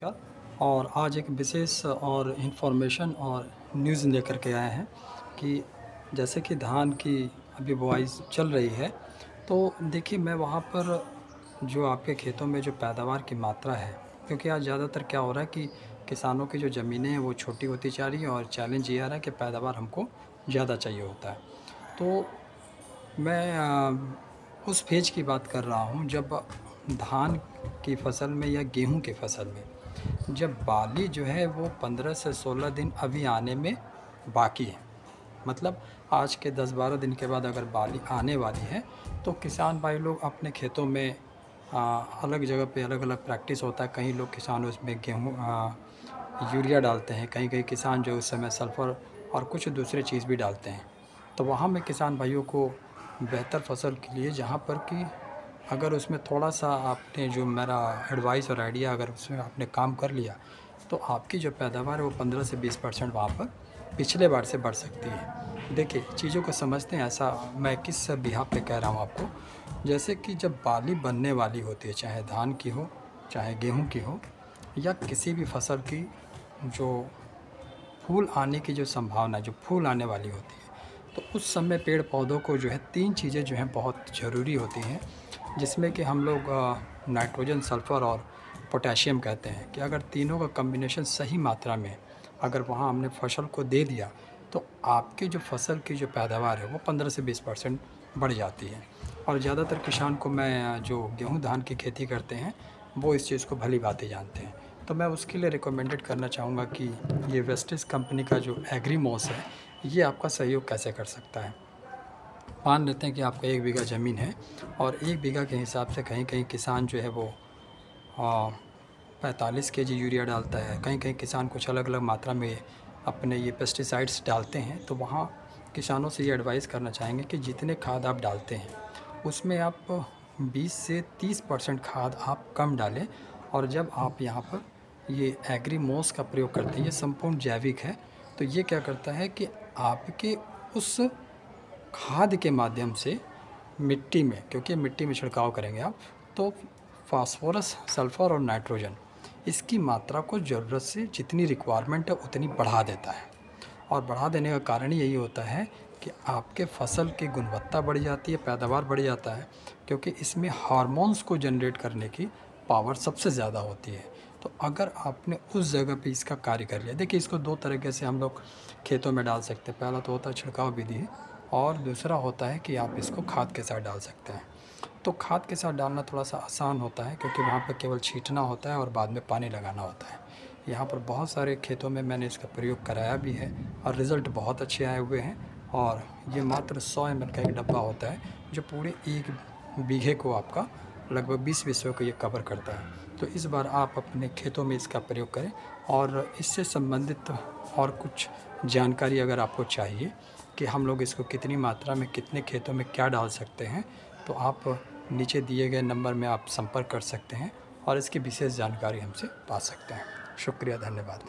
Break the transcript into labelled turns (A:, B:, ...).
A: और आज एक विशेष और इन्फॉर्मेशन और न्यूज़ लेकर के आए हैं कि जैसे कि धान की अभी बुआई चल रही है, तो देखिए मैं वहाँ पर जो आपके खेतों में जो पैदावार की मात्रा है, क्योंकि आज ज़्यादातर क्या हो रहा है कि किसानों की जो ज़मीनें हैं वो छोटी होती जा रही हैं और चैलेंज ये आ रहा है कि पैदावार हमको ज़्यादा चाहिए होता है। तो मैं उस फेज की बात कर रहा हूँ जब धान की फसल में या गेहूँ की फसल में जब बाली जो है वो 15 से 16 दिन अभी आने में बाकी है। मतलब आज के 10-12 दिन के बाद अगर बाली आने वाली है, तो किसान भाई लोग अपने खेतों में अलग जगह पे अलग-अलग प्रैक्टिस होता है। कई लोग किसान उसमें गेहूँ यूरिया डालते हैं, कहीं-कहीं किसान जो उस समय सल्फ़र और कुछ दूसरी चीज़ भी डालते हैं। तो वहाँ मैं किसान भाइयों को बेहतर फसल के लिए, जहाँ पर कि अगर उसमें थोड़ा-सा आपने जो मेरा एडवाइस और आइडिया अगर उसमें आपने काम कर लिया, तो आपकी जो पैदावार है वो 15 से 20% वहाँ पर पिछले बार से बढ़ सकती है। देखिए, चीज़ों को समझते हैं, ऐसा मैं किस बिहाफ़ पे कह रहा हूँ आपको। जैसे कि जब बाली बनने वाली होती है, चाहे धान की हो, चाहे गेहूँ की हो या किसी भी फसल की, जो फूल आने की जो संभावना है, जो फूल आने वाली होती है, तो उस समय पेड़ पौधों को जो है 3 चीज़ें जो हैं बहुत ज़रूरी होती हैं, जिसमें कि हम लोग नाइट्रोजन, सल्फ़र और पोटेशियम कहते हैं कि अगर तीनों का कॉम्बिनेशन सही मात्रा में अगर वहाँ हमने फसल को दे दिया, तो आपकी जो फसल की जो पैदावार है वो 15 से 20% बढ़ जाती है। और ज़्यादातर किसान को मैं जो गेहूँ धान की खेती करते हैं, वो इस चीज़ को भली-भाँति जानते हैं। तो मैं उसके लिए रिकमेंडेड करना चाहूँगा कि ये वेस्टिज कंपनी का जो एग्रीमॉस है, ये आपका सहयोग कैसे कर सकता है। मान लेते हैं कि आपका 1 बीघा ज़मीन है और 1 बीघा के हिसाब से कहीं-कहीं किसान जो है वो 45 केजी यूरिया डालता है, कहीं-कहीं किसान कुछ अलग-अलग मात्रा में अपने ये पेस्टिसाइड्स डालते हैं। तो वहाँ किसानों से ये एडवाइस करना चाहेंगे कि जितने खाद आप डालते हैं, उसमें आप 20 से 30% खाद आप कम डालें। और जब आप यहाँ पर ये एग्रीमॉस का प्रयोग करते हैं, ये संपूर्ण जैविक है, तो ये क्या करता है कि आपके उस खाद के माध्यम से मिट्टी में, क्योंकि मिट्टी में छिड़काव करेंगे आप, तो फास्फोरस, सल्फ़र और नाइट्रोजन, इसकी मात्रा को ज़रूरत से जितनी रिक्वायरमेंट है उतनी बढ़ा देता है। और बढ़ा देने का कारण यही होता है कि आपके फसल की गुणवत्ता बढ़ जाती है, पैदावार बढ़ जाता है, क्योंकि इसमें हार्मोन्स को जनरेट करने की पावर सबसे ज़्यादा होती है। तो अगर आपने उस जगह पे इसका कार्य कर लिया, देखिए इसको 2 तरीके से हम लोग खेतों में डाल सकते हैं। पहला तो होता है छिड़काव विधि और दूसरा होता है कि आप इसको खाद के साथ डाल सकते हैं। तो खाद के साथ डालना थोड़ा-सा आसान होता है, क्योंकि वहाँ पे केवल छींटना होता है और बाद में पानी लगाना होता है। यहाँ पर बहुत सारे खेतों में मैंने इसका प्रयोग कराया भी है और रिज़ल्ट बहुत अच्छे आए हुए हैं। और ये मात्र 100 ml का एक डब्बा होता है, जो पूरे 1 बीघे को आपका लगभग 20 विषयों को ये कवर करता है। तो इस बार आप अपने खेतों में इसका प्रयोग करें। और इससे संबंधित और कुछ जानकारी अगर आपको चाहिए कि हम लोग इसको कितनी मात्रा में कितने खेतों में क्या डाल सकते हैं, तो आप नीचे दिए गए नंबर में आप संपर्क कर सकते हैं और इसकी विशेष जानकारी हमसे पा सकते हैं। शुक्रिया, धन्यवाद।